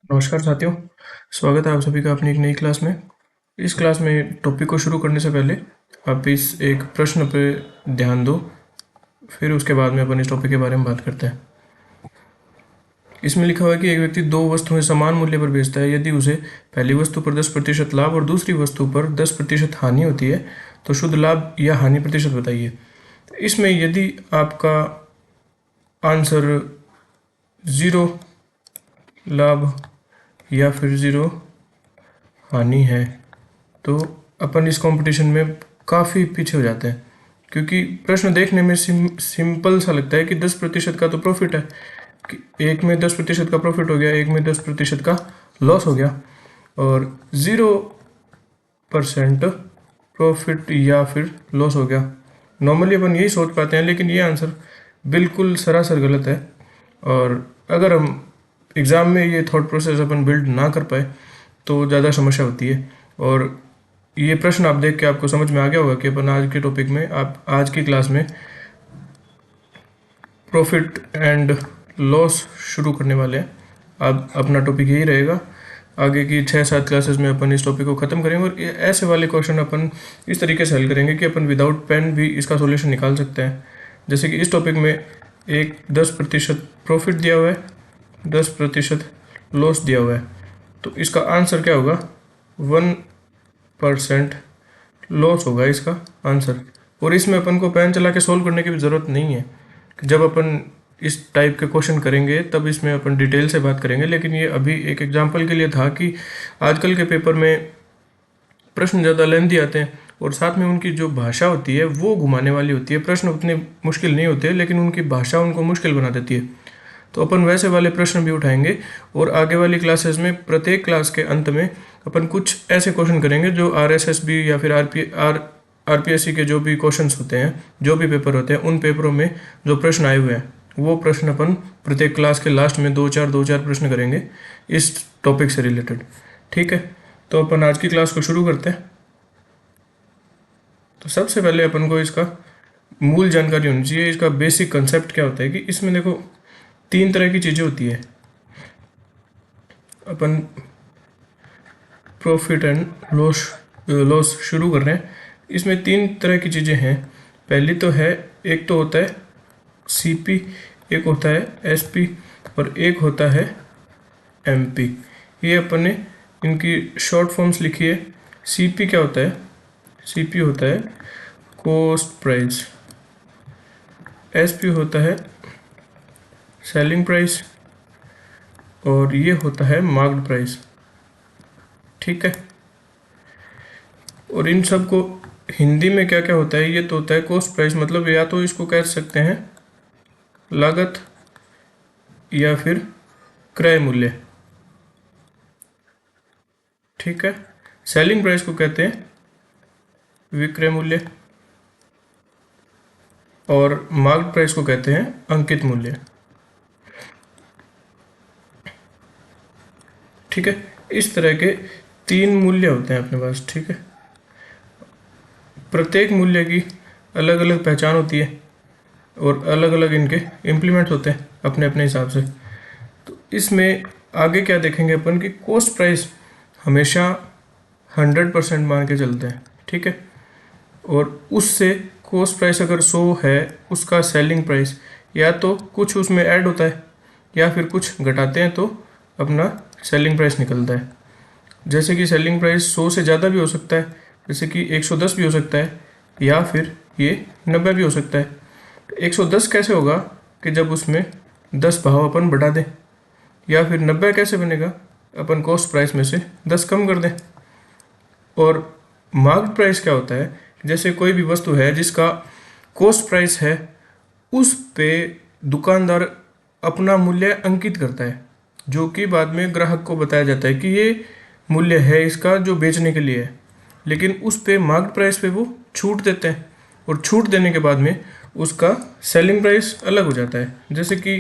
नमस्कार साथियों, स्वागत है आप सभी का अपनी एक नई क्लास में। इस क्लास में टॉपिक को शुरू करने से पहले आप इस एक प्रश्न पे ध्यान दो, फिर उसके बाद में अपन इस टॉपिक के बारे में बात करते हैं। इसमें लिखा हुआ है कि एक व्यक्ति दो वस्तुएं समान मूल्य पर बेचता है। यदि उसे पहली वस्तु पर 10% लाभ और दूसरी वस्तु पर 10% हानि होती है तो शुद्ध लाभ या हानि प्रतिशत बताइए। इसमें यदि आपका आंसर 0 लाभ या फिर 0 हानि है तो अपन इस कंपटीशन में काफ़ी पीछे हो जाते हैं, क्योंकि प्रश्न देखने में सिंपल सा लगता है कि 10% का तो प्रॉफिट है, कि एक में 10% का प्रॉफिट हो गया, एक में 10% का लॉस हो गया, और 0% प्रॉफिट या फिर लॉस हो गया। नॉर्मली अपन यही सोच पाते हैं, लेकिन ये आंसर बिल्कुल सरासर गलत है। और अगर हम एग्ज़ाम में ये थॉट प्रोसेस अपन बिल्ड ना कर पाए तो ज़्यादा समस्या होती है। और ये प्रश्न आप देख के आपको समझ में आ गया होगा कि अपन आज के टॉपिक में, आप आज की क्लास में प्रॉफिट एंड लॉस शुरू करने वाले हैं। अब अपना टॉपिक यही रहेगा। आगे की 6-7 क्लासेस में अपन इस टॉपिक को ख़त्म करेंगे और ऐसे वाले क्वेश्चन अपन इस तरीके से हल करेंगे कि अपन विदाउट पेन भी इसका सॉल्यूशन निकाल सकते हैं। जैसे कि इस टॉपिक में एक 10% प्रॉफिट दिया हुआ है, 10% लॉस दिया हुआ है, तो इसका आंसर क्या होगा? 1% लॉस होगा इसका आंसर। और इसमें अपन को पेन चला के सोल्व करने की भी ज़रूरत नहीं है। जब अपन इस टाइप के क्वेश्चन करेंगे तब इसमें अपन डिटेल से बात करेंगे, लेकिन ये अभी एक एग्जांपल के लिए था कि आजकल के पेपर में प्रश्न ज़्यादा लेंथी आते हैं और साथ में उनकी जो भाषा होती है वो घुमाने वाली होती है। प्रश्न उतने मुश्किल नहीं होते, लेकिन उनकी भाषा उनको मुश्किल बना देती है। तो अपन वैसे वाले प्रश्न भी उठाएंगे और आगे वाली क्लासेस में प्रत्येक क्लास के अंत में अपन कुछ ऐसे क्वेश्चन करेंगे जो RSSB या फिर RPSC के जो भी क्वेश्चंस होते हैं, जो भी पेपर होते हैं, उन पेपरों में जो प्रश्न आए हुए हैं वो प्रश्न अपन प्रत्येक क्लास के लास्ट में 2-4 प्रश्न करेंगे इस टॉपिक से रिलेटेड। ठीक है, तो अपन आज की क्लास को शुरू करते हैं। तो सबसे पहले अपन को इसका मूल जानकारी होनी चाहिए, इसका बेसिक कंसेप्ट क्या होता है। कि इसमें देखो 3 तरह की चीज़ें होती है। अपन प्रॉफिट एंड लॉस शुरू कर रहे हैं। इसमें 3 तरह की चीज़ें हैं। पहली तो है, एक तो होता है CP, एक होता है SP और एक होता है MP। ये अपन ने इनकी शॉर्ट फॉर्म्स लिखी है। CP क्या होता है? CP होता है कॉस्ट प्राइस, SP होता है सेलिंग प्राइस और ये होता है मार्क्ड प्राइस। ठीक है, और इन सब को हिंदी में क्या क्या होता है? ये तो होता है कॉस्ट प्राइस, मतलब या तो इसको कह सकते हैं लागत या फिर क्रय मूल्य। ठीक है, सेलिंग प्राइस को कहते हैं विक्रय मूल्य और मार्क्ड प्राइस को कहते हैं अंकित मूल्य। ठीक है, इस तरह के 3 मूल्य होते हैं अपने पास। ठीक है, प्रत्येक मूल्य की अलग अलग पहचान होती है और अलग अलग इनके इम्प्लीमेंट होते हैं अपने अपने हिसाब से। तो इसमें आगे क्या देखेंगे अपन कि कॉस्ट प्राइस हमेशा 100% मान के चलते हैं। ठीक है, और उससे कॉस्ट प्राइस अगर 100 है, उसका सेलिंग प्राइस या तो कुछ उसमें ऐड होता है या फिर कुछ घटाते हैं तो अपना सेलिंग प्राइस निकलता है। जैसे कि सेलिंग प्राइस 100 से ज़्यादा भी हो सकता है, जैसे कि 110 भी हो सकता है, या फिर ये 90 भी हो सकता है। तो 110 कैसे होगा? कि जब उसमें 10 भाव अपन बढ़ा दें। या फिर 90 कैसे बनेगा? अपन कॉस्ट प्राइस में से 10 कम कर दें। और मार्केट प्राइस क्या होता है? जैसे कोई भी वस्तु है जिसका कॉस्ट प्राइस है, उस पे दुकानदार अपना मूल्य अंकित करता है, जो कि बाद में ग्राहक को बताया जाता है कि ये मूल्य है इसका जो बेचने के लिए है। लेकिन उस पे मार्केट प्राइस पे वो छूट देते हैं और छूट देने के बाद में उसका सेलिंग प्राइस अलग हो जाता है। जैसे कि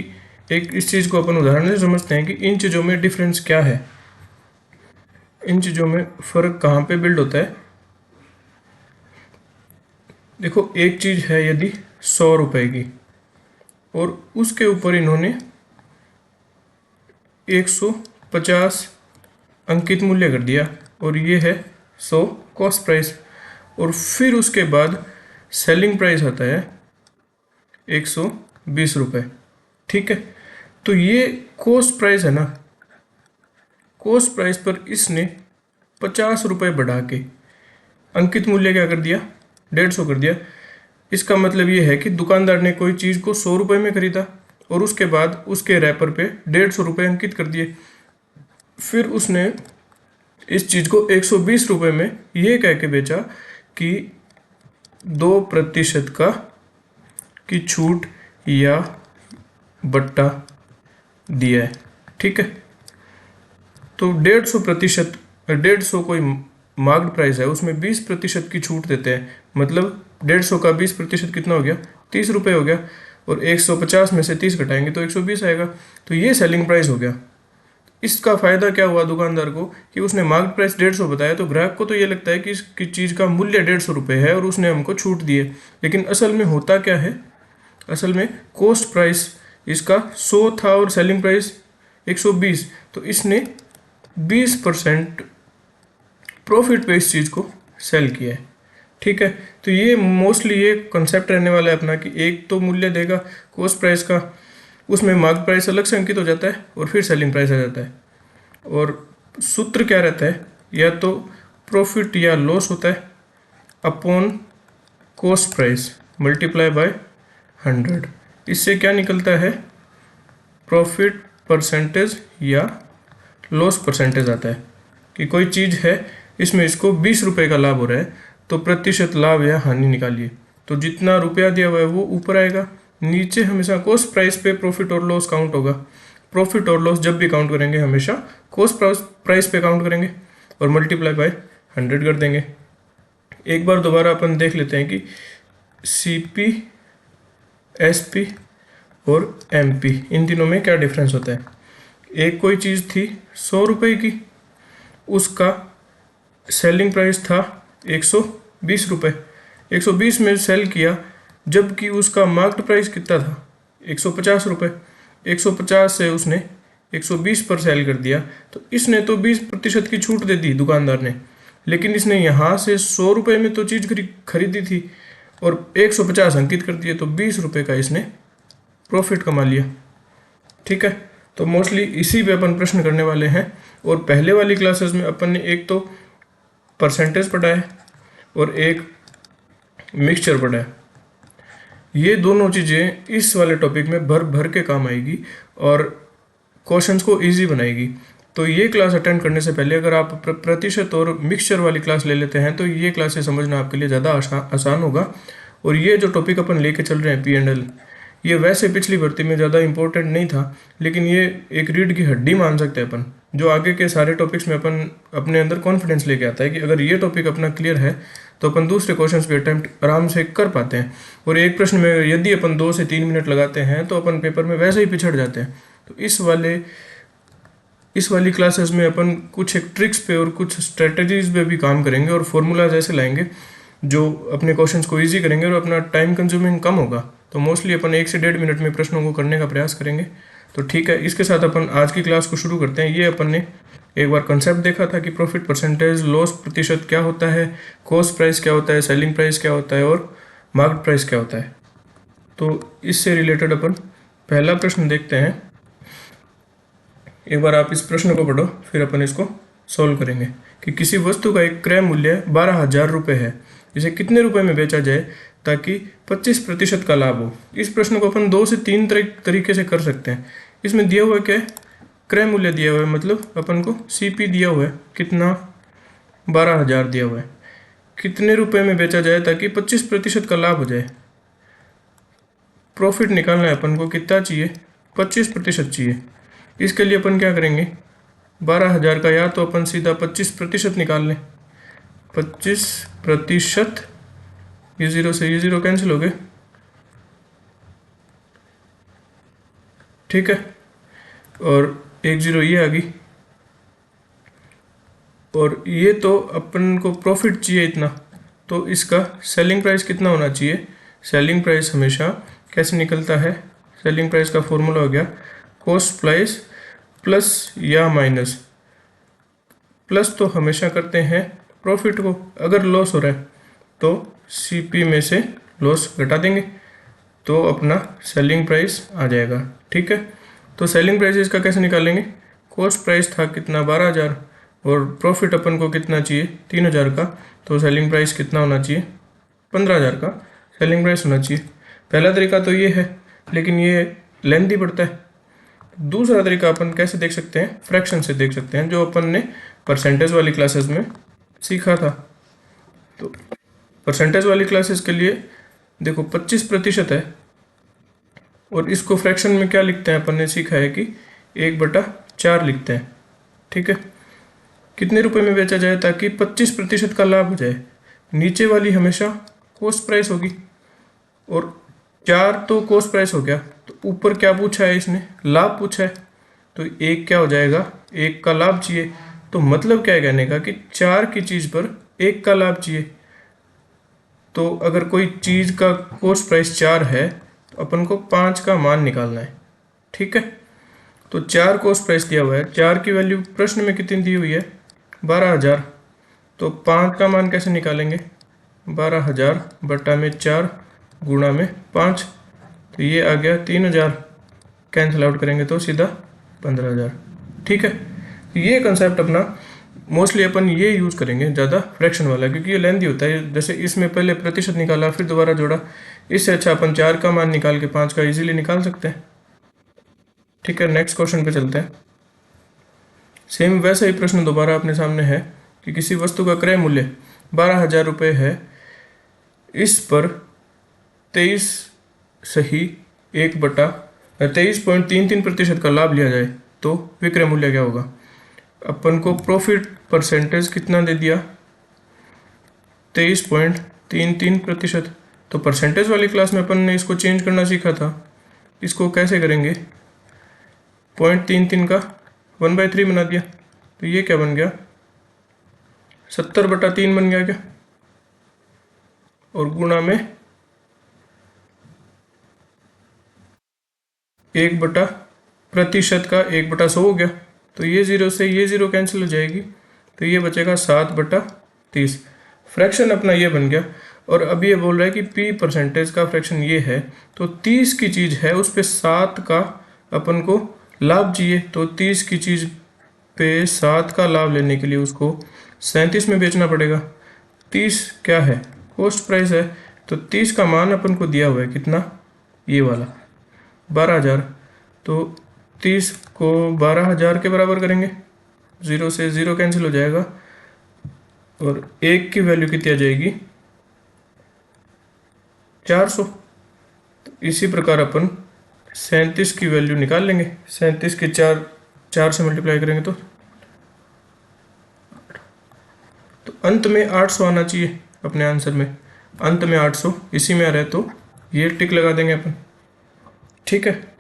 एक इस चीज़ को अपन उदाहरण से समझते हैं कि इन चीज़ों में डिफरेंस क्या है, इन चीज़ों में फ़र्क कहाँ पे बिल्ड होता है। देखो, एक चीज़ है यदि 100 रुपए की और उसके ऊपर इन्होंने 50 अंकित मूल्य कर दिया और ये है 100 कॉस्ट प्राइस। और फिर उसके बाद सेलिंग प्राइस आता है 120 रुपये। ठीक है, तो ये कॉस्ट प्राइस है ना, कॉस्ट प्राइस पर इसने 50 रुपये बढ़ा के अंकित मूल्य क्या कर दिया, 150 कर दिया। इसका मतलब ये है कि दुकानदार ने कोई चीज़ को 100 रुपये में खरीदा और उसके बाद उसके रैपर पे 150 रुपये अंकित कर दिए। फिर उसने इस चीज़ को 120 रुपये में ये कह के बेचा कि 2% का की छूट या बट्टा दिया है। ठीक है, तो 150% कोई मार्क्ड प्राइस है, उसमें 20% की छूट देते हैं। मतलब 150 का 20% कितना हो गया, 30 रुपये हो गया। और 150 में से 30 घटाएंगे तो 120 आएगा। तो ये सेलिंग प्राइस हो गया। इसका फ़ायदा क्या हुआ दुकानदार को कि उसने मार्केट प्राइस 150 बताया, तो ग्राहक को तो ये लगता है कि इसकी चीज़ का मूल्य 150 रुपये है और उसने हमको छूट दी है। लेकिन असल में होता क्या है, असल में कॉस्ट प्राइस इसका 100 था और सेलिंग प्राइस 120, तो इसने 20% प्रॉफिट पे इस चीज़ को सेल किया है। ठीक है, तो ये मोस्टली ये कंसेप्ट रहने वाला है अपना कि एक तो मूल्य देगा कॉस्ट प्राइस का, उसमें मार्केट प्राइस अलग से अंकित हो जाता है और फिर सेलिंग प्राइस आ जाता है। और सूत्र क्या रहता है, या तो प्रॉफिट या लॉस होता है upon cost price multiply by 100। इससे क्या निकलता है, प्रॉफिट परसेंटेज या लॉस परसेंटेज आता है कि कोई चीज़ है इसमें इसको 20 रुपये का लाभ हो रहा है, तो प्रतिशत लाभ या हानि निकालिए। तो जितना रुपया दिया हुआ है वो ऊपर आएगा, नीचे हमेशा कॉस्ट प्राइस पे प्रॉफिट और लॉस काउंट होगा। प्रॉफिट और लॉस जब भी काउंट करेंगे हमेशा कॉस्ट प्राइस पे काउंट करेंगे और मल्टीप्लाई बाय 100 कर देंगे। एक बार दोबारा अपन देख लेते हैं कि CP, SP और MP इन तीनों में क्या डिफरेंस होता है। एक कोई चीज़ थी 100 रुपये की, उसका सेलिंग प्राइस था 120 रुपये, 120 में सेल किया, जबकि उसका मार्केट प्राइस कितना था 150 रुपये। 150 से उसने 120 पर सेल कर दिया, तो इसने तो 20% की छूट दे दी दुकानदार ने, लेकिन इसने यहाँ से 100 रुपये में तो चीज़ खरीदी थी और 150 अंकित कर दिए, तो 20 रुपये का इसने प्रॉफिट कमा लिया। ठीक है, तो मोस्टली इसी पे अपन प्रश्न करने वाले हैं। और पहले वाली क्लासेस में अपन ने एक तो परसेंटेज पढ़ा है और एक मिक्सचर पढ़ा है। ये दोनों चीज़ें इस वाले टॉपिक में भर भर के काम आएगी और क्वेश्चंस को इजी बनाएगी। तो ये क्लास अटेंड करने से पहले अगर आप प्रतिशत और मिक्सचर वाली क्लास ले लेते हैं तो ये क्लासेस समझना आपके लिए ज़्यादा आसान होगा। और ये जो टॉपिक अपन लेके चल रहे हैं P&L, ये वैसे पिछली भर्ती में ज़्यादा इंपॉर्टेंट नहीं था, लेकिन ये एक रीढ़ की हड्डी मान सकते हैं अपन, जो आगे के सारे टॉपिक्स में अपन अपने अंदर कॉन्फिडेंस लेके आता है कि अगर ये टॉपिक अपना क्लियर है तो अपन दूसरे क्वेश्चंस भी अटेम्प्ट आराम से कर पाते हैं। और एक प्रश्न में यदि अपन 2 से 3 मिनट लगाते हैं तो अपन पेपर में वैसे ही पिछड़ जाते हैं। तो इस वाली क्लासेस में अपन कुछ एक ट्रिक्स पे और कुछ स्ट्रेटजीज पे भी काम करेंगे और फॉर्मूलाज ऐसे लाएंगे जो अपने क्वेश्चंस को ईजी करेंगे और अपना टाइम कंज्यूमिंग कम होगा। तो मोस्टली अपन 1 से 1.5 मिनट में प्रश्नों को करने का प्रयास करेंगे। तो ठीक है, इसके साथ अपन आज की क्लास को शुरू करते हैं। ये अपन ने एक बार कंसेप्ट देखा था कि प्रॉफिट परसेंटेज, लॉस प्रतिशत क्या होता है, कॉस्ट प्राइस क्या होता है, सेलिंग प्राइस क्या होता है और मार्केट प्राइस क्या होता है। तो इससे रिलेटेड अपन पहला प्रश्न देखते हैं। एक बार आप इस प्रश्न को पढ़ो, फिर अपन इसको सॉल्व करेंगे कि किसी वस्तु का एक क्रय मूल्य 12,000 रुपये है, इसे कितने रुपए में बेचा जाए ताकि 25% का लाभ हो। इस प्रश्न को अपन 2 से 3 तरीके से कर सकते हैं। इसमें दिया हुआ क्या है, क्रय मूल्य दिया हुआ है, मतलब अपन को CP दिया हुआ है, कितना 12,000 दिया हुआ है, कितने रुपए में बेचा जाए ताकि 25% का लाभ हो जाए। प्रॉफिट निकालना है अपन को, कितना चाहिए, 25% चाहिए। इसके लिए अपन क्या करेंगे, 12,000 का या तो अपन सीधा 25% निकाल लें, 25%, ये 0 से ये 0 कैंसिल हो गए। ठीक है, और 1 0 ये आ गई। और ये तो अपन को प्रॉफिट चाहिए इतना, तो इसका सेलिंग प्राइस कितना होना चाहिए। सेलिंग प्राइस हमेशा कैसे निकलता है, सेलिंग प्राइस का फॉर्मूला हो गया कॉस्ट प्राइस प्लस या माइनस, प्लस तो हमेशा करते हैं प्रॉफिट को, अगर लॉस हो रहा है तो सीपी में से लॉस घटा देंगे तो अपना सेलिंग प्राइस आ जाएगा। ठीक है, तो सेलिंग प्राइस इसका कैसे निकालेंगे, कॉस्ट प्राइस था कितना 12,000 और प्रॉफिट अपन को कितना चाहिए 3,000 का, तो सेलिंग प्राइस कितना होना चाहिए 15,000 का सेलिंग प्राइस होना चाहिए। पहला तरीका तो ये है, लेकिन ये लेंथी पड़ता है। दूसरा तरीका अपन कैसे देख सकते हैं, फ्रैक्शन से देख सकते हैं, जो अपन ने परसेंटेज वाली क्लासेस में सीखा था। तो परसेंटेज वाली क्लासेस के लिए देखो 25% है और इसको फ्रैक्शन में क्या लिखते हैं, अपन ने सीखा है कि 1/4 लिखते हैं। ठीक है, कितने रुपए में बेचा जाए ताकि 25% का लाभ हो जाए, नीचे वाली हमेशा कॉस्ट प्राइस होगी और 4 तो कॉस्ट प्राइस हो गया, तो ऊपर क्या पूछा है इसने, लाभ पूछा है, तो 1 क्या हो जाएगा, 1 का लाभ चाहिए। तो मतलब क्या है कहने का कि 4 की चीज़ पर 1 का लाभ चाहिए। तो अगर कोई चीज़ का कॉस्ट प्राइस 4 है तो अपन को 5 का मान निकालना है। ठीक है, तो 4 कॉस्ट प्राइस दिया हुआ है, 4 की वैल्यू प्रश्न में कितनी दी हुई है 12,000, तो 5 का मान कैसे निकालेंगे, 12,000 बटा में 4 गुणा में 5, तो ये आ गया 3,000, कैंसिल आउट करेंगे तो सीधा 15,000। ठीक है, ये कंसेप्ट अपना मोस्टली अपन ये यूज़ करेंगे ज़्यादा फ्रैक्शन वाला, क्योंकि ये लेंथी होता है। जैसे इसमें पहले प्रतिशत निकाला फिर दोबारा जोड़ा, इससे अच्छा अपन 4 का मान निकाल के 5 का इजीली निकाल सकते हैं। ठीक है, नेक्स्ट क्वेश्चन पे चलते हैं। सेम वैसा ही प्रश्न दोबारा अपने सामने है कि किसी वस्तु का क्रय मूल्य 12,000 रुपये है, इस पर 23 सही 23.33% का लाभ लिया जाए तो विक्रय मूल्य क्या होगा। अपन को प्रॉफिट परसेंटेज कितना दे दिया 23.33%, तो परसेंटेज वाली क्लास में अपन ने इसको चेंज करना सीखा था। इसको कैसे करेंगे, 0.33 का 1/3 बना दिया, तो ये क्या बन गया 70/3 बन गया क्या, और गुणा में 1/प्रतिशत का 1/100 हो गया, तो ये 0 से ये 0 कैंसिल हो जाएगी, तो ये बचेगा 7/30। फ्रैक्शन अपना ये बन गया। और अब ये बोल रहा है कि पी परसेंटेज का फ्रैक्शन ये है, तो 30 की चीज़ है उस पर 7 का अपन को लाभ चाहिए, तो 30 की चीज़ पे 7 का लाभ लेने के लिए उसको 37 में बेचना पड़ेगा। 30 क्या है, कॉस्ट प्राइस है, तो 30 का मान अपन को दिया हुआ है कितना, ये वाला 12,000, तो 30 को 12,000 के बराबर करेंगे, 0 से 0 कैंसिल हो जाएगा और 1 की वैल्यू कितनी आ जाएगी 400। तो इसी प्रकार अपन 37 की वैल्यू निकाल लेंगे, 37 के 4 से मल्टीप्लाई करेंगे तो अंत में 800 आना चाहिए अपने आंसर में, अंत में 800 इसी में आ रहा है, तो ये टिक लगा देंगे अपन। ठीक है,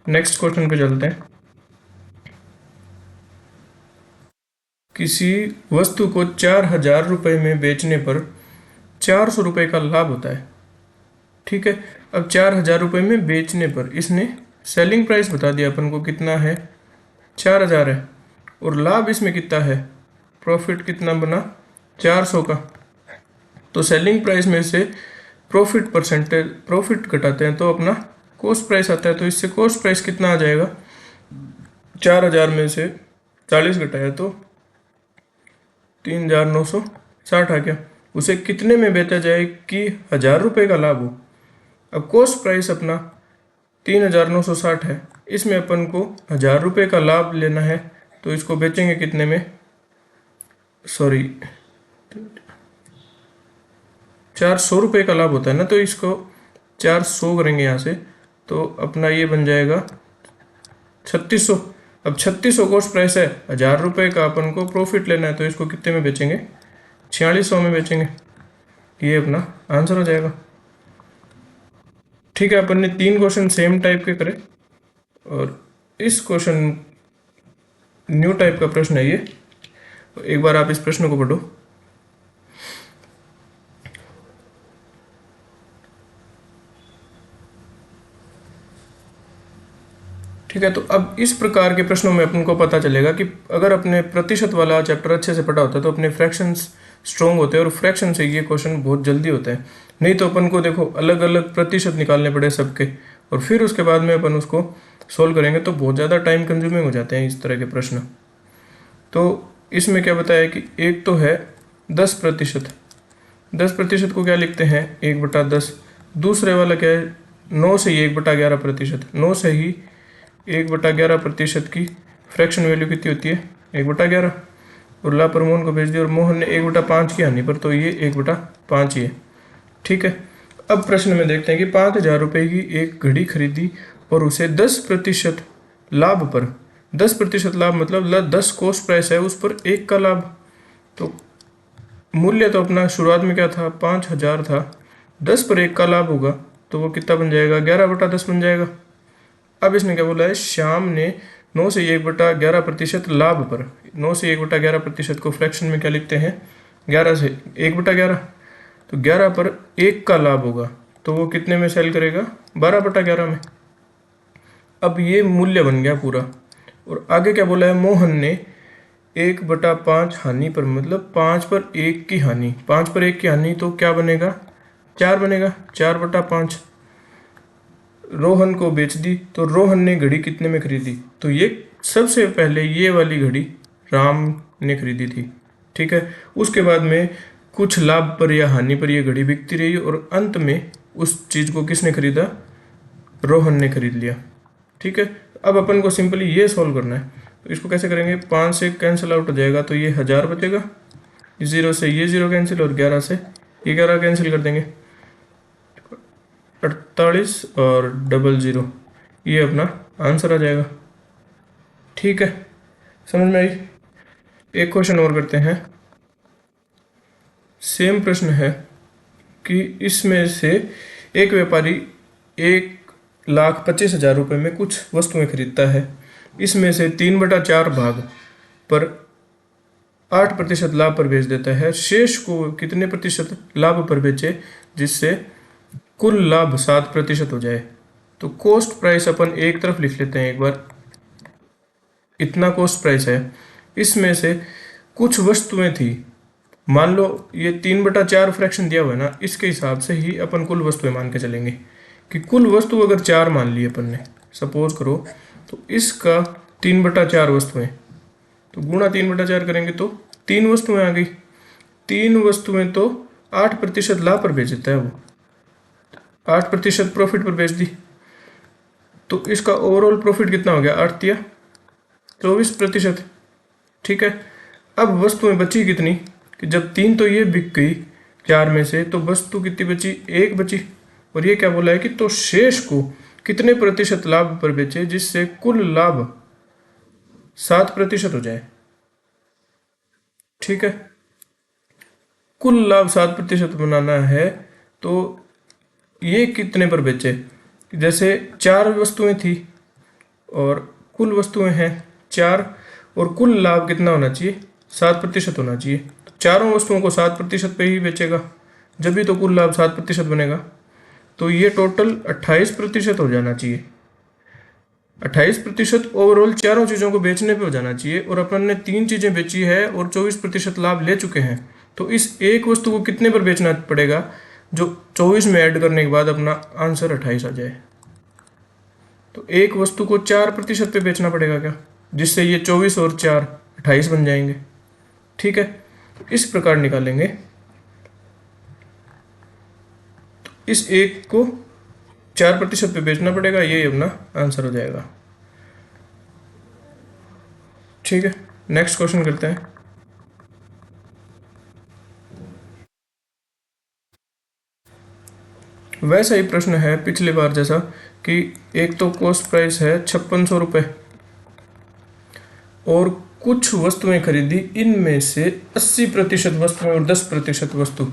नेक्स्ट क्वेश्चन पे चलते हैं। किसी वस्तु को 4,000 रुपये में बेचने पर 400 रुपये का लाभ होता है। ठीक है, अब 4,000 रुपये में बेचने पर इसने सेलिंग प्राइस बता दिया अपन को कितना है 4,000 है, और लाभ इसमें कितना है, प्रॉफिट कितना बना 400 का, तो सेलिंग प्राइस में से प्रॉफिट घटाते हैं तो अपना कॉस्ट प्राइस आता है, तो इससे कॉस्ट प्राइस कितना आ जाएगा 4,000 में से 40 घटाया तो 3,960 आ गया। उसे कितने में बेचा जाए कि 1,000 रुपये का लाभ हो। अब कॉस्ट प्राइस अपना 3,960 है, इसमें अपन को 1,000 रुपये का लाभ लेना है, तो इसको बेचेंगे कितने में, सॉरी 400 रुपये का लाभ होता है ना, तो इसको 400 करेंगे यहाँ से, तो अपना ये बन जाएगा 3,600। अब 3,600 कॉस्ट प्राइस है, 1,000 रुपये का अपन को प्रॉफिट लेना है, तो इसको कितने में बेचेंगे 4,600 में बेचेंगे, ये अपना आंसर हो जाएगा। ठीक है, अपन ने 3 क्वेश्चन सेम टाइप के करे और इस क्वेश्चन न्यू टाइप का प्रश्न है ये, एक बार आप इस प्रश्न को पढ़ो। ठीक है। तो अब इस प्रकार के प्रश्नों में अपन को पता चलेगा कि अगर अपने प्रतिशत वाला चैप्टर अच्छे से पढ़ा होता है तो अपने फ्रैक्शंस स्ट्रॉन्ग होते हैं और फ्रैक्शन से ये क्वेश्चन बहुत जल्दी होते हैं। नहीं तो अपन को देखो अलग अलग प्रतिशत निकालने पड़े सबके और फिर उसके बाद में अपन उसको सोल्व करेंगे तो बहुत ज़्यादा टाइम कंज्यूमिंग हो जाते हैं इस तरह के प्रश्न। तो इसमें क्या बताया कि एक तो है 10%। 10% को क्या लिखते हैं 1/10। दूसरे वाला क्या है 9 से ही 1/11%। 9 से ही 1/11% की फ्रैक्शन वैल्यू कितनी होती है 1/11। और लापर मोहन को भेज दिया और मोहन ने 1/5 की हानि पर, तो ये 1/5 ही है। ठीक है। अब प्रश्न में देखते हैं कि 5,000 रुपये की एक घड़ी खरीदी और उसे 10% लाभ पर, 10% लाभ मतलब 10 कॉस्ट प्राइस है, उस पर 1 का लाभ। तो मूल्य तो अपना शुरुआत में क्या था 5,000 था, 10 पर 1 का लाभ होगा तो वो कितना बन जाएगा 11/10 बन जाएगा। अब इसने क्या बोला है श्याम ने 9 से 1/11% लाभ पर, 9 से 1/11% को फ्रैक्शन में क्या लिखते हैं 11 से 1/11, तो 11 पर 1 का लाभ होगा तो वो कितने में सेल करेगा 12/11 में। अब ये मूल्य बन गया पूरा। और आगे क्या बोला है मोहन ने 1/5 हानि पर, मतलब 5 पर 1 की हानि, 5 पर 1 की हानि तो क्या बनेगा 4 बनेगा, 4/5। रोहन को बेच दी तो रोहन ने घड़ी कितने में खरीदी, तो ये सबसे पहले ये वाली घड़ी राम ने खरीदी थी। ठीक है। उसके बाद में कुछ लाभ पर या हानि पर ये घड़ी बिकती रही और अंत में उस चीज़ को किसने खरीदा रोहन ने खरीद लिया। ठीक है। अब अपन को सिंपली ये सॉल्व करना है। तो इसको कैसे करेंगे 5 से कैंसिल आउट हो जाएगा तो ये 1000 बचेगा, 0 से ये 0 कैंसिल और 11 से ये 11 कैंसिल कर देंगे, 48 और 00, ये अपना आंसर आ जाएगा। ठीक है, समझ में आई। एक क्वेश्चन और करते हैं। सेम प्रश्न है कि इसमें से एक व्यापारी 1,25,000 रुपये में कुछ वस्तुएं खरीदता है। इसमें से 3/4 भाग पर 8% लाभ पर बेच देता है। शेष को कितने प्रतिशत लाभ पर बेचे जिससे कुल लाभ 7% हो जाए। तो कॉस्ट प्राइस अपन एक तरफ लिख लेते हैं एक बार, इतना कॉस्ट प्राइस है। इसमें से कुछ वस्तुएं थी, मान लो ये 3/4 फ्रैक्शन दिया हुआ है ना, इसके हिसाब से ही अपन कुल वस्तुएं मान के चलेंगे कि कुल वस्तु अगर 4 मान ली अपन ने, सपोज करो, तो इसका 3/4 वस्तुएं, तो गुणा 3/4 करेंगे तो 3 वस्तुएं आ गई। 3 वस्तुएं तो 8% लाभ पर बेच देता है वो, 8% प्रॉफिट पर बेच दी। तो इसका ओवरऑल प्रॉफिट कितना हो गया 8 या 24%। ठीक है। अब वस्तुएं बची कितनी कि जब 3 तो ये बिक गई 4 में से, तो वस्तु कितनी बची 1 बची। और ये क्या बोला है कि तो शेष को कितने प्रतिशत लाभ पर बेचे जिससे कुल लाभ 7% हो जाए। ठीक है। कुल लाभ 7% बनाना है तो ये कितने पर बेचे, जैसे 4 वस्तुएं थी और कुल वस्तुएं हैं 4 और कुल लाभ कितना होना चाहिए 7% होना चाहिए। तो चारों वस्तुओं को 7% पे ही बेचेगा, जब भी तो कुल लाभ 7% बनेगा। तो ये टोटल 28% हो जाना चाहिए। 28% ओवरऑल चारों चीज़ों को बेचने पे हो जाना चाहिए। और अपन ने 3 चीज़ें बेची है और 24% लाभ ले चुके हैं। तो इस एक वस्तु को कितने पर बेचना पड़ेगा जो 24 में ऐड करने के बाद अपना आंसर 28 आ जाए। तो एक वस्तु को 4% पे बेचना पड़ेगा क्या, जिससे ये 24 और 4 28 बन जाएंगे। ठीक है। तो इस प्रकार निकालेंगे। तो इस एक को 4% पे बेचना पड़ेगा, ये अपना आंसर हो जाएगा। ठीक है। नेक्स्ट क्वेश्चन करते हैं। वैसा ही प्रश्न है पिछले बार जैसा कि एक तो कॉस्ट प्राइस है 5600 रुपये और कुछ वस्तुएं खरीदी, इनमें से 80% वस्तुएं और 10% वस्तु,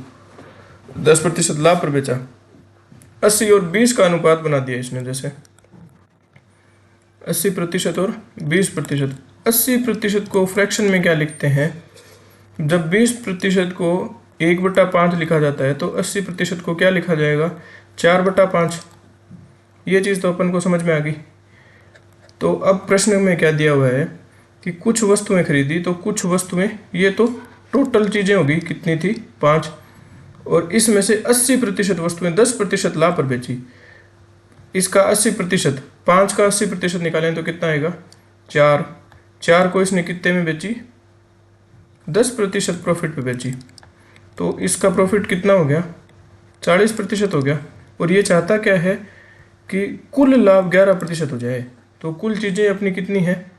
10% लाभ पर बेचा। 80 और 20 का अनुपात बना दिया इसने, जैसे 80% और 20%। 80% को फ्रैक्शन में क्या लिखते हैं, जब 20% को 1/5 लिखा जाता है तो 80% को क्या लिखा जाएगा 4/5। ये चीज़ तो अपन को समझ में आ गई। तो अब प्रश्न में क्या दिया हुआ है कि कुछ वस्तुएं खरीदी, तो कुछ वस्तुएं, ये तो टोटल चीज़ें होगी, कितनी थी 5, और इसमें से 80% वस्तुएं 10% लाभ पर बेची। इसका 80%, 5 का 80% निकालें तो कितना आएगा 4। 4 को इसने कितने में बेची, 10% प्रॉफिट पे बेची, तो इसका प्रॉफिट कितना हो गया 40% हो गया। और ये चाहता क्या है कि कुल लाभ 11% हो जाए। तो कुल चीज़ें अपनी कितनी है,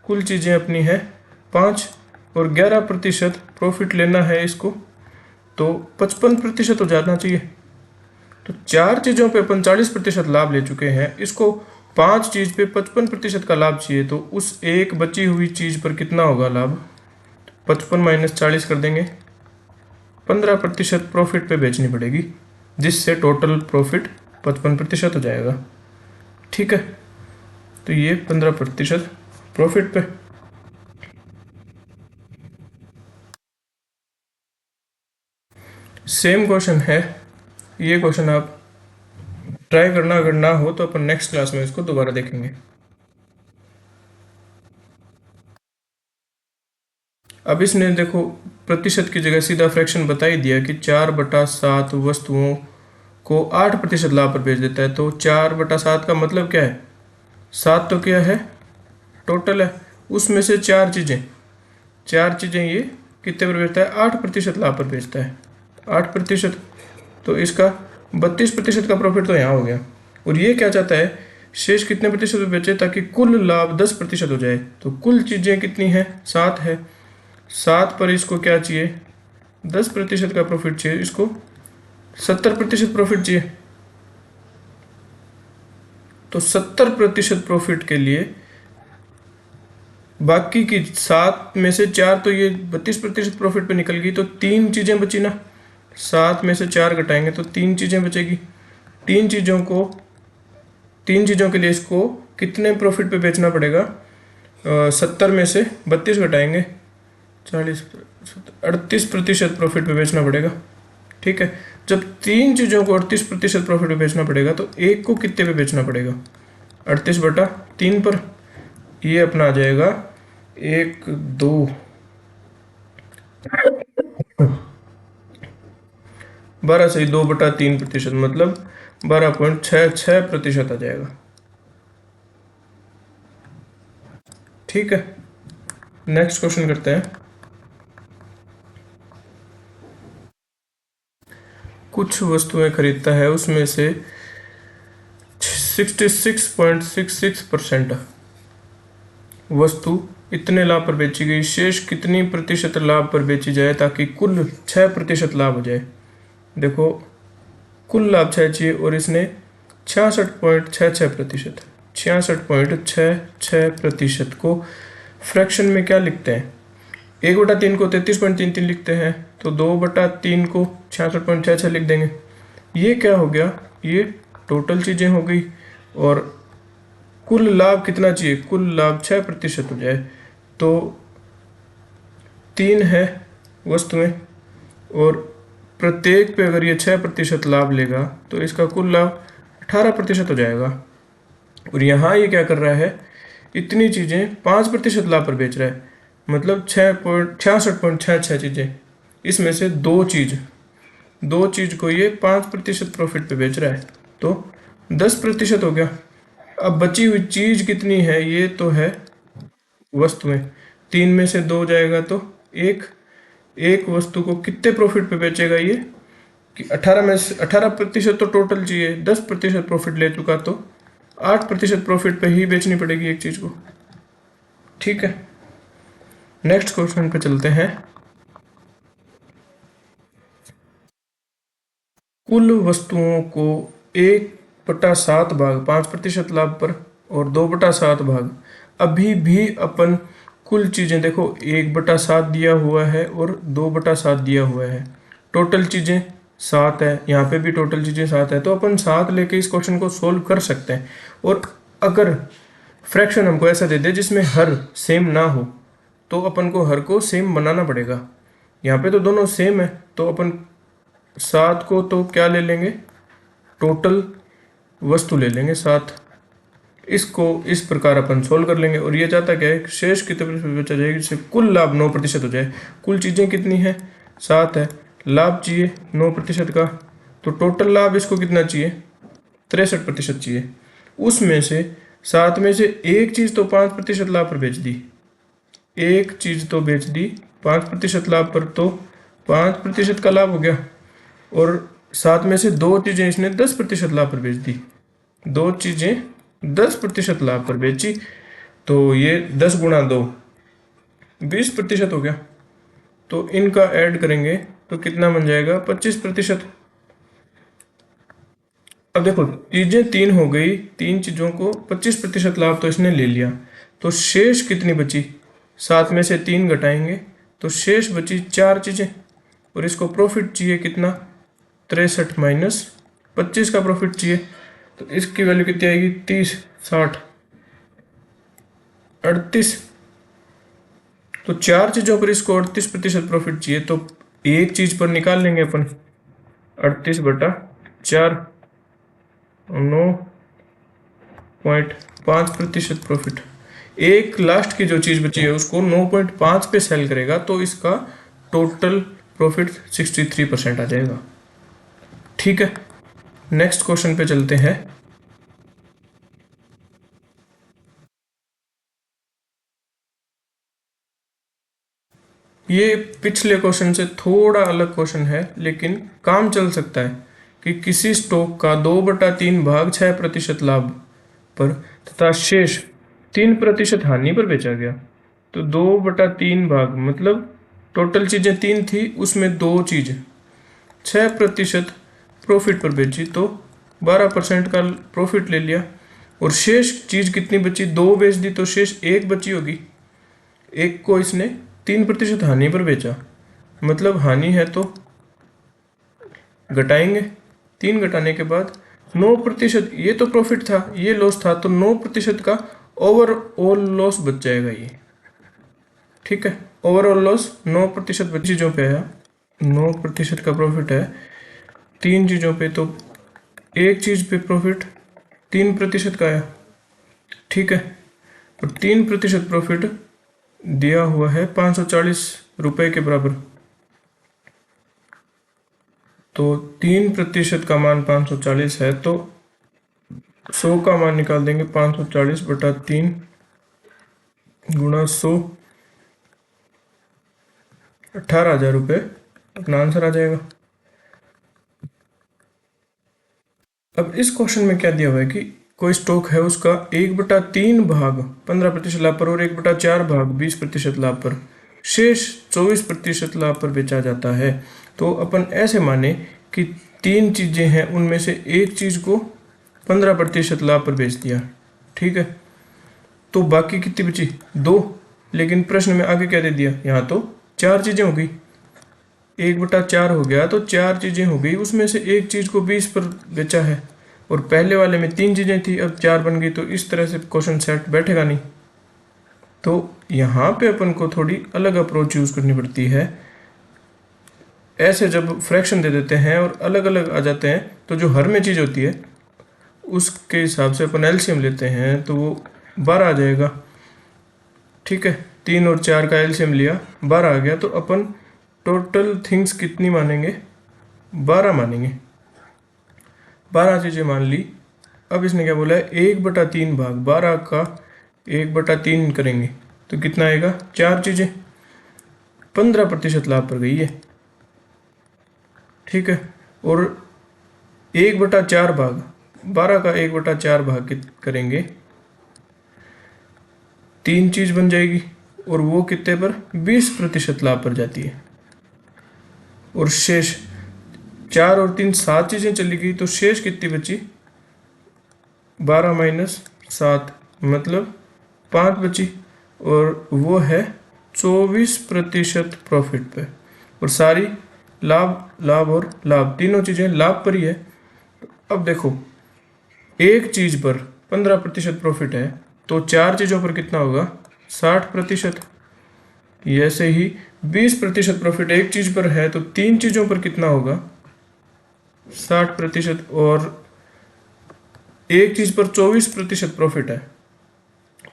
कुल चीज़ें अपनी है 5 और 11% प्रॉफिट लेना है इसको, तो 55% हो जाना चाहिए। तो 4 चीज़ों पे अपन 40% लाभ ले चुके हैं, इसको 5 चीज़ पे 55% का लाभ चाहिए, तो उस एक बची हुई चीज़ पर कितना होगा लाभ, 55 माइनस 40 कर देंगे, 15% प्रॉफिट पे बेचनी पड़ेगी, जिससे टोटल प्रॉफिट 55% हो जाएगा। ठीक है, तो ये 15% प्रॉफिट पे। सेम क्वेश्चन है, ये क्वेश्चन आप ट्राई करना, अगर ना हो तो अपन नेक्स्ट क्लास में इसको दोबारा देखेंगे। अब इसने देखो प्रतिशत की जगह सीधा फ्रैक्शन बता ही दिया कि 4/7 वस्तुओं को 8% लाभ पर बेच देता है। तो 4/7 का मतलब क्या है, 7 तो क्या है टोटल है, उसमें से 4 चीज़ें, 4 चीज़ें ये कितने पर बेचता है, 8% लाभ पर बेचता है, 8%। तो इसका 32% का प्रॉफिट तो यहाँ हो गया। और ये क्या चाहता है, शेष कितने प्रतिशत पे बेचे, ताकि कुल लाभ 10% हो जाए। तो कुल चीज़ें कितनी है, 7 है, 7 पर इसको क्या चाहिए, 10% का प्रॉफिट चाहिए, इसको 70% प्रॉफिट चाहिए। तो 70% प्रॉफिट के लिए बाकी की 7 में से 4, तो ये 32% प्रॉफिट पे निकल गई, तो 3 चीज़ें बची ना, 7 में से 4 घटाएंगे तो 3 चीज़ें बचेगी। 3 चीज़ों को, 3 चीज़ों के लिए इसको कितने प्रॉफिट पे बेचना पड़ेगा, 70 में से 32 घटाएंगे 40, 38% प्रॉफिट पे बेचना पड़ेगा। ठीक है, जब 3 चीज़ों को 38% प्रॉफिट पे बेचना पड़ेगा, तो एक को कितने पे बेचना पड़ेगा, 38/3 पर। ये अपना आ जाएगा 1, 2, 12 से 2/3%, मतलब 12.66% आ जाएगा। ठीक है, नेक्स्ट क्वेश्चन करते हैं। कुछ वस्तुएं खरीदता है, उसमें से 66.66% वस्तु इतने लाभ पर बेची गई, शेष कितनी प्रतिशत लाभ पर बेची जाए ताकि कुल 6% लाभ हो जाए। देखो कुल लाभ 6 चाहिए और इसने 66.66%, 66.66% को फ्रैक्शन में क्या लिखते हैं, 1/3 को 33.33 लिखते हैं, तो 2/3 को 66.66 लिख देंगे। ये क्या हो गया, ये टोटल चीज़ें हो गई, और कुल लाभ कितना चाहिए, कुल लाभ 6% हो जाए, तो 3 है वस्तुएं, और प्रत्येक पे अगर ये 6% लाभ लेगा तो इसका कुल लाभ 18% हो जाएगा। और यहाँ ये क्या कर रहा है, इतनी चीज़ें 5% लाभ पर बेच रहा है, मतलब 66.66 चीज़ें, इसमें से दो चीज़ को ये 5% प्रॉफिट पे बेच रहा है, तो 10% हो गया। अब बची हुई चीज़ कितनी है, ये तो है वस्तुएं, 3 में से 2 जाएगा तो एक वस्तु को कितने प्रॉफिट पे बेचेगा ये, कि 18 में से 18% तो टोटल चाहिए, 10% प्रॉफिट ले चुका, तो 8% प्रॉफिट पे ही बेचनी पड़ेगी एक चीज़ को। ठीक है, नेक्स्ट क्वेश्चन पे चलते हैं। कुल वस्तुओं को 1/7 भाग 5% लाभ पर और 2/7 भाग, अभी भी अपन कुल चीज़ें देखो 1/7 दिया हुआ है और 2/7 दिया हुआ है, टोटल चीज़ें 7 है, यहाँ पे भी टोटल चीज़ें 7 है, तो अपन 7 लेके इस क्वेश्चन को सोल्व कर सकते हैं। और अगर फ्रैक्शन हमको ऐसा दे दे जिसमें हर सेम ना हो, तो अपन को हर को सेम बनाना पड़ेगा। यहाँ पे तो दोनों सेम है, तो अपन 7 को तो क्या ले लेंगे, टोटल वस्तु ले लेंगे 7, इसको इस प्रकार अपन सोल्व कर लेंगे। और ये चाहता क्या है, शेष कितने प्रतिशत बचा जाएगी, जिससे कुल लाभ 9% हो जाए। कुल चीज़ें कितनी है, 7 है, लाभ चाहिए 9% का, तो टोटल लाभ इसको कितना चाहिए, 63% चाहिए। उसमें से 7 में से एक चीज़ तो 5% लाभ पर बेच दी, एक चीज़ तो बेच दी 5% लाभ पर, तो 5% का लाभ हो गया। और 7 में से 2 चीज़ें इसने 10% लाभ पर बेच दी, 2 चीज़ें 10% लाभ पर बेची, तो ये 10 गुणा 2 20% हो गया। तो इनका ऐड करेंगे तो कितना बन जाएगा, 25%। अब देखो चीज़ें 3 हो गई, 3 चीज़ों को 25% लाभ तो इसने ले लिया, तो शेष कितनी बची, 7 में से 3 घटाएंगे तो शेष बची 4 चीज़ें। और इसको प्रॉफिट चाहिए कितना, 63 माइनस 25 का प्रॉफिट चाहिए, तो इसकी वैल्यू कितनी आएगी, 30, 60, 38। तो 4 चीज़ों पर इसको 38% प्रॉफिट चाहिए, तो एक चीज़ पर निकाल लेंगे अपन 38/4, 9.5% प्रॉफिट। एक लास्ट की जो चीज़ बची है उसको 9.5 पे सेल करेगा, तो इसका टोटल प्रॉफिट 63% आ जाएगा। ठीक है, नेक्स्ट क्वेश्चन पे चलते हैं। ये पिछले क्वेश्चन से थोड़ा अलग क्वेश्चन है, लेकिन काम चल सकता है कि किसी स्टॉक का 2/3 भाग 6% लाभ पर तथा शेष 3% हानि पर बेचा गया। तो 2/3 भाग मतलब टोटल चीज़ें 3 थी, उसमें 2 चीज़ 6% प्रॉफिट पर बेची, तो 12% का प्रॉफिट ले लिया। और शेष चीज़ कितनी बची, 2 बेच दी, तो शेष 1 बची होगी। एक को इसने 3% हानि पर बेचा, मतलब हानि है तो घटाएंगे, 3 घटाने के बाद 9%, ये तो प्रॉफिट था, ये लॉस था, तो 9% का ओवरऑल लॉस बच जाएगा ये। ठीक है, ओवरऑल लॉस 9% बची चीज़ों पे आया, 9% का प्रॉफिट है 3 चीज़ों पे, तो एक चीज़ पे प्रॉफिट 3% का आया। ठीक है, तो 3% प्रॉफिट दिया हुआ है 540 रुपये के बराबर। तो 3% का मान 540 है, तो 100 का मान निकाल देंगे, 540/3 गुणा 100, 18,000 रुपये अपना आंसर आ जाएगा। अब इस क्वेश्चन में क्या दिया हुआ है कि कोई स्टॉक है, उसका 1/3 भाग 15% लाभ पर और 1/4 भाग 20% लाभ पर, शेष 24% लाभ पर बेचा जाता है। तो अपन ऐसे माने कि 3 चीज़ें हैं, उनमें से एक चीज़ को 15% लाभ पर बेच दिया। ठीक है, तो बाकी कितनी बची, 2। लेकिन प्रश्न में आगे क्या दे दिया, यहाँ तो 4 चीज़ें हो गई, 1/4 हो गया, तो 4 चीज़ें हो गई, उसमें से एक चीज़ को 20 पर बेचा है। और पहले वाले में 3 चीज़ें थी, अब 4 बन गई, तो इस तरह से क्वेश्चन सेट बैठेगा नहीं। तो यहाँ पे अपन को थोड़ी अलग अप्रोच यूज़ करनी पड़ती है। ऐसे जब फ्रैक्शन दे देते हैं और अलग अलग आ जाते हैं, तो जो हर में चीज़ होती है उसके हिसाब से अपन एलसीएम लेते हैं, तो वो 12 आ जाएगा। ठीक है, 3 और 4 का एलसीएम लिया, 12 आ गया, तो अपन टोटल थिंग्स कितनी मानेंगे, 12 मानेंगे, 12 चीज़ें मान ली। अब इसने क्या बोला है, 1/3 भाग 12 का 1/3 करेंगे तो कितना आएगा, 4 चीज़ें, 15% लाभ पर गई है। ठीक है, और 1/4 भाग 12 का 1/4 भाग करेंगे, 3 चीज़ बन जाएगी, और वो कितने पर, 20% लाभ पर जाती है। और शेष 4 और 3 7 चीज़ें चली गई, तो शेष कितनी बची, 12 माइनस 7 मतलब 5 बची, और वो है 24% प्रॉफिट पे। और सारी लाभ और लाभ, तीनों चीज़ें लाभ पर ही है। अब देखो, एक चीज़ पर 15% प्रॉफिट है, तो 4 चीज़ों पर कितना होगा, 60%। ऐसे ही 20% प्रॉफिट एक चीज़ पर है, तो 3 चीज़ों पर कितना होगा, 60%। और एक चीज़ पर 24% प्रॉफिट है,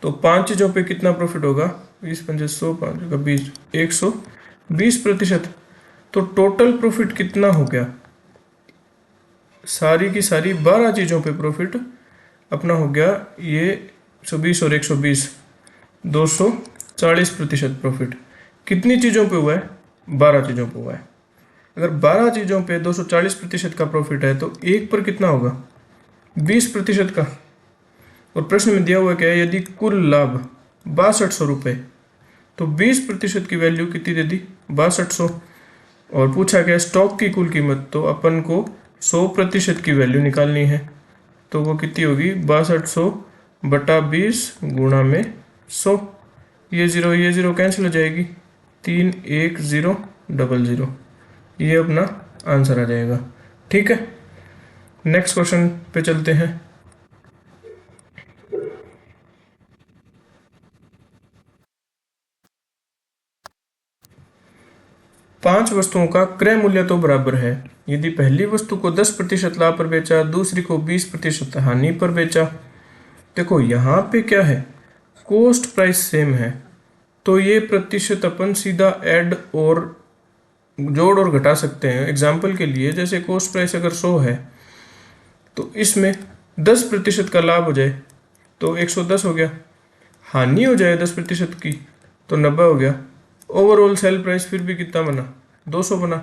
तो 5 चीज़ों पे कितना प्रॉफिट होगा? 20 × 5 = 100, 5 का 20, 120%। तो टोटल प्रॉफिट कितना हो गया? सारी की सारी 12 चीज़ों पे प्रॉफिट अपना हो गया ये 120 और 120, 240% प्रॉफिट। कितनी चीज़ों पे हुआ है? 12 चीज़ों पे हुआ है। अगर 12 चीज़ों पे 240% का प्रॉफिट है तो एक पर कितना होगा? 20% का। और प्रश्न में दिया हुआ क्या है? यदि कुल लाभ 6200 रुपये, तो 20% की वैल्यू कितनी दे दी? 6200। और पूछा गया स्टॉक की कुल कीमत, तो अपन को 100% की वैल्यू निकालनी है, तो वो कितनी होगी? 6200 बटा 20 गुणा में 100। ये ज़ीरो कैंसिल हो जाएगी, 31000, ये अपना आंसर आ जाएगा। ठीक है, नेक्स्ट क्वेश्चन पे चलते हैं। पांच वस्तुओं का क्रय मूल्य तो बराबर है यदि पहली वस्तु को 10% लाभ पर बेचा, दूसरी को 20% हानि पर बेचा। देखो यहाँ पे क्या है, कॉस्ट प्राइस सेम है, तो ये प्रतिशत अपन सीधा ऐड और जोड़ और घटा सकते हैं। एग्जाम्पल के लिए जैसे कॉस्ट प्राइस अगर 100 है तो इसमें 10% का लाभ हो जाए तो 110 हो गया, हानि हो जाए 10% की तो 90 हो गया, ओवरऑल सेल प्राइस फिर भी कितना बना? 200 बना।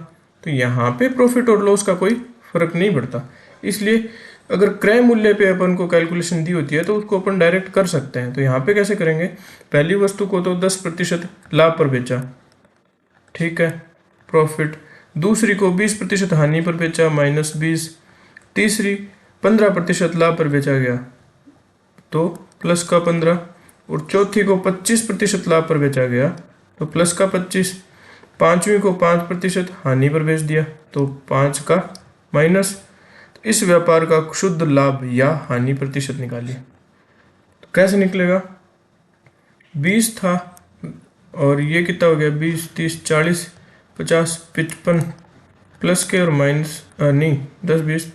तो यहाँ पे प्रॉफिट और लॉस का कोई फर्क नहीं पड़ता। इसलिए अगर क्रय मूल्य पे अपन को कैलकुलेशन दी होती है तो उसको अपन डायरेक्ट कर सकते हैं। तो यहाँ पे कैसे करेंगे? पहली वस्तु को तो 10% लाभ पर बेचा, ठीक है, प्रॉफिट। दूसरी को 20% हानि पर बेचा, -20। तीसरी 15% लाभ पर बेचा गया तो प्लस का 15। और चौथी को 25% लाभ पर बेचा गया तो प्लस का 25। पांचवी को 5% हानि पर बेच दिया तो 5 का माइनस। तो इस व्यापार का शुद्ध लाभ या हानि प्रतिशत निकालिए। तो कैसे निकलेगा? 20 था और ये कितना हो गया? 20, 30, 40, 50, 55, प्लस के और माइनस नहीं, 10, 20,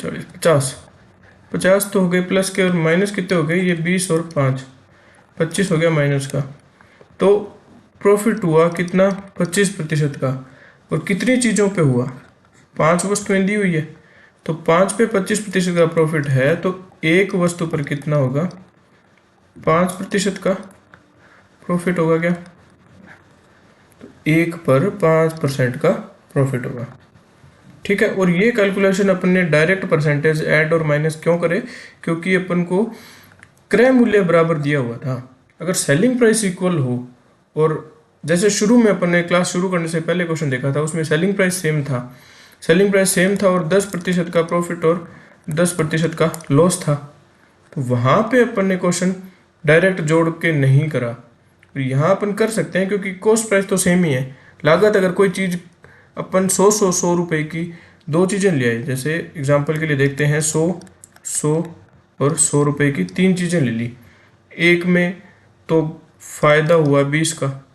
40, 50, 50 तो हो गए प्लस के और माइनस कितने हो गए? ये 20 और 5, 25 हो गया माइनस का। तो प्रॉफिट हुआ कितना? 25% का। और कितनी चीज़ों पे हुआ? 5 वस्तुएं दी हुई है, तो 5 पे 25% का प्रॉफिट है, तो एक वस्तु पर कितना होगा? 5% का प्रॉफिट होगा क्या? तो एक पर 5% का प्रॉफिट होगा। ठीक है, और ये कैलकुलेशन अपन ने डायरेक्ट परसेंटेज ऐड और माइनस क्यों करे? क्योंकि अपन को क्रय मूल्य बराबर दिया हुआ था। अगर सेलिंग प्राइस इक्वल हो, और जैसे शुरू में अपन ने क्लास शुरू करने से पहले क्वेश्चन देखा था, उसमें सेलिंग प्राइस सेम था, और 10% का प्रॉफिट और 10% का लॉस था, तो वहाँ पे अपन ने क्वेश्चन डायरेक्ट जोड़ के नहीं करा। तो यहाँ अपन कर सकते हैं क्योंकि कॉस्ट प्राइस तो सेम ही है। लागत अगर कोई चीज़ अपन 100 रुपए की दो चीज़ें ले आए, जैसे एग्जांपल के लिए देखते हैं 100 और 100 रुपए की तीन चीज़ें ले ली। एक में तो फ़ायदा हुआ 20 का,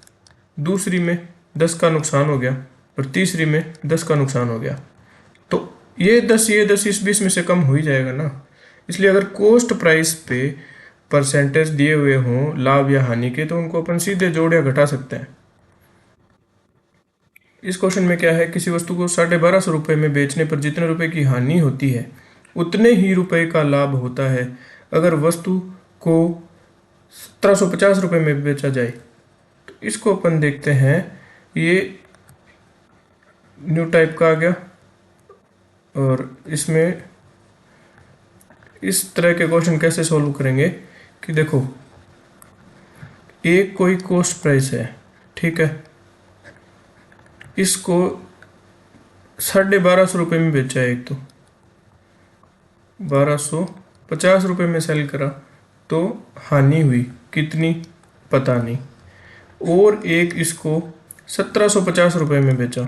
दूसरी में 10 का नुकसान हो गया, और तीसरी में 10 का नुकसान हो गया। तो ये 10 इस 20 में से कम हो ही जाएगा ना। इसलिए अगर कॉस्ट प्राइस पे परसेंटेज दिए हुए हों लाभ या हानि के, तो उनको अपन सीधे जोड़ या घटा सकते हैं। इस क्वेश्चन में क्या है, किसी वस्तु को 1250 रुपये में बेचने पर जितने रुपए की हानि होती है उतने ही रुपए का लाभ होता है अगर वस्तु को 1750 रुपये में बेचा जाए। तो इसको अपन देखते हैं, ये न्यू टाइप का आ गया, और इसमें इस तरह के क्वेश्चन कैसे सॉल्व करेंगे कि देखो, एक कोई कॉस्ट प्राइस है, ठीक है, इसको 1250 रुपये में बेचा है, एक तो 1250 रुपये में सेल करा तो हानि हुई कितनी पता नहीं, और एक इसको 1750 रुपये में बेचा,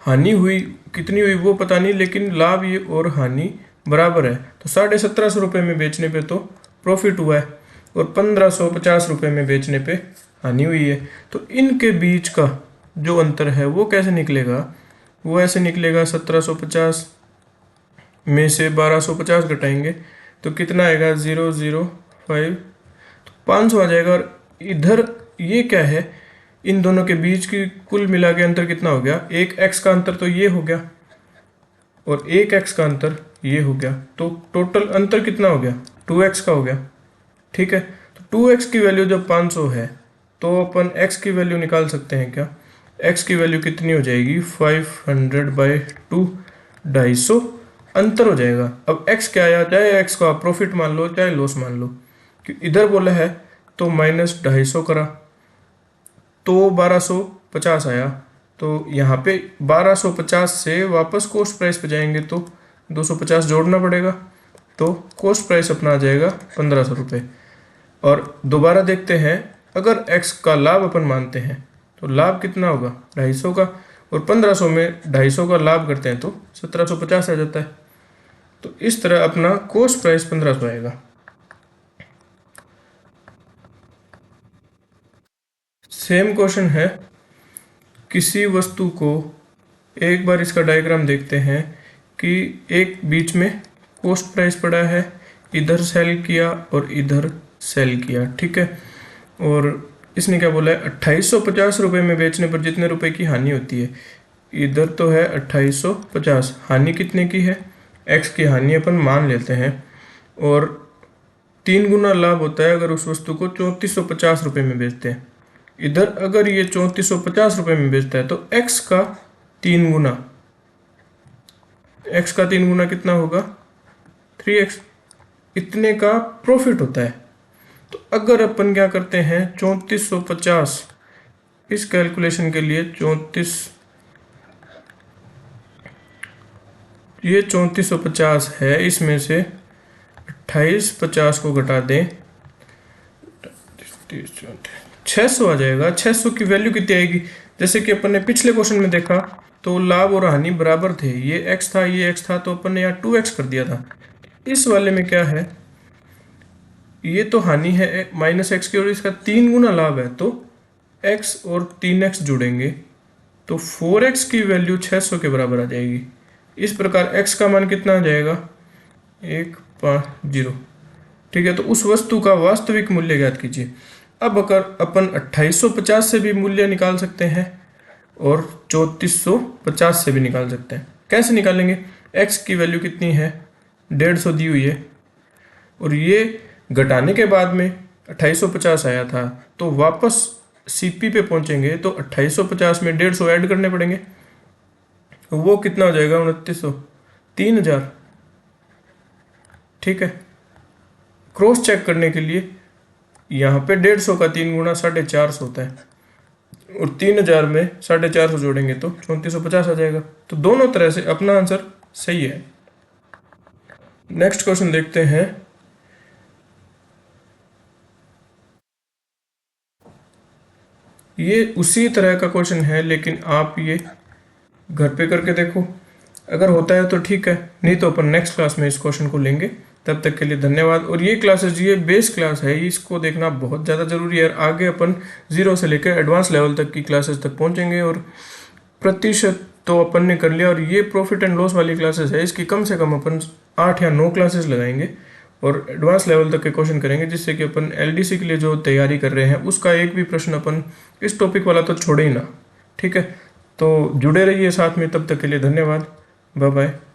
हानि हुई कितनी हुई वो पता नहीं, लेकिन लाभ ये और हानि बराबर है, तो 1750 रुपये में बेचने पे तो प्रॉफिट हुआ है, और 1550 रुपये में बेचने पे हानि हुई है। तो इनके बीच का जो अंतर है वो कैसे निकलेगा? वो ऐसे निकलेगा, 1750 में से 1250 घटाएंगे तो कितना आएगा 005, तो 500 आ जाएगा। और इधर ये क्या है, इन दोनों के बीच की कुल मिला के अंतर कितना हो गया, एक x का अंतर तो ये हो गया और एक x का अंतर ये हो गया, तो टोटल अंतर कितना हो गया 2x का हो गया। ठीक है, तो 2x की वैल्यू जब 500 है तो अपन x की वैल्यू निकाल सकते हैं क्या, x की वैल्यू कितनी हो जाएगी 500/2, 250 अंतर हो जाएगा। अब x क्या आया, चाहे x को आप प्रॉफिट मान लो चाहे लॉस मान लो, कि इधर बोला है तो -250 करा तो 1250 आया, तो यहाँ पे 1250 से वापस कोस्ट प्राइस पे जाएंगे तो 250 जोड़ना पड़ेगा, तो कोस्ट प्राइस अपना आ जाएगा 1500 रुपये। और दोबारा देखते हैं, अगर x का लाभ अपन मानते हैं तो लाभ कितना होगा 250 का, और 1500 में 250 का लाभ करते हैं तो 1750 आ जाता है। तो इस तरह अपना कोस्ट प्राइस 1500 आएगा। सेम क्वेश्चन है, किसी वस्तु को, एक बार इसका डायग्राम देखते हैं कि एक बीच में कोस्ट प्राइस पड़ा है, इधर सेल किया और इधर सेल किया। ठीक है, और इसने क्या बोला है 2850 रुपये में बेचने पर जितने रुपए की हानि होती है, इधर तो है 2850, हानि कितने की है, x की हानि अपन मान लेते हैं, और 3 गुना लाभ होता है अगर उस वस्तु को 3450 रुपये में बेचते हैं। इधर अगर ये 3450 रुपये में बेचता है तो x का 3 गुना, x का 3 गुना कितना होगा 3x, इतने का प्रॉफिट होता है। तो अगर अपन क्या करते हैं 3450, इस कैलकुलेशन के लिए 3450 है, इसमें से 2850 को घटा दें 600 आ जाएगा। 600 की वैल्यू कितनी आएगी, जैसे कि अपन ने पिछले क्वेश्चन में देखा तो लाभ और हानि बराबर थे, ये x था ये x था, तो अपन ने यहाँ 2x कर दिया था। इस वाले में क्या है, ये तो हानि है -x की और इसका 3 गुना लाभ है, तो x और 3x जुड़ेंगे तो 4x की वैल्यू 600 के बराबर आ जाएगी। इस प्रकार x का मान कितना आ जाएगा 150। ठीक है, तो उस वस्तु का वास्तविक मूल्य ज्ञात कीजिए। अब अगर अपन 2850 से भी मूल्य निकाल सकते हैं और 3450 से भी निकाल सकते हैं। कैसे निकालेंगे, x की वैल्यू कितनी है 150 दी हुई है, और ये घटाने के बाद में 2850 आया था, तो वापस CP पे पहुंचेंगे तो 2850 में 150 ऐड करने पड़ेंगे, तो वो कितना हो जाएगा 2900, 3000। ठीक है, क्रॉस चेक करने के लिए यहाँ पे 150 का 3 गुना 450 होता है, और 3000 में 450 जोड़ेंगे तो 3450 आ जाएगा। तो दोनों तरह से अपना आंसर सही है। नेक्स्ट क्वेश्चन देखते हैं, ये उसी तरह का क्वेश्चन है लेकिन आप ये घर पे करके देखो, अगर होता है तो ठीक है, नहीं तो अपन नेक्स्ट क्लास में इस क्वेश्चन को लेंगे। तब तक के लिए धन्यवाद। और ये क्लासेस, ये बेस क्लास है, इसको देखना बहुत ज़्यादा ज़रूरी है। आगे अपन 0 से लेकर एडवांस लेवल तक की क्लासेस तक पहुंचेंगे, और प्रतिशत तो अपन ने कर लिया, और ये प्रॉफिट एंड लॉस वाली क्लासेस है, इसकी कम से कम अपन 8 या 9 क्लासेस लगाएंगे और एडवांस लेवल तक के क्वेश्चन करेंगे, जिससे कि अपन LDC के लिए जो तैयारी कर रहे हैं उसका एक भी प्रश्न अपन इस टॉपिक वाला तो छोड़े ही ना। ठीक है, तो जुड़े रहिए साथ में। तब तक के लिए धन्यवाद, बाय बाय।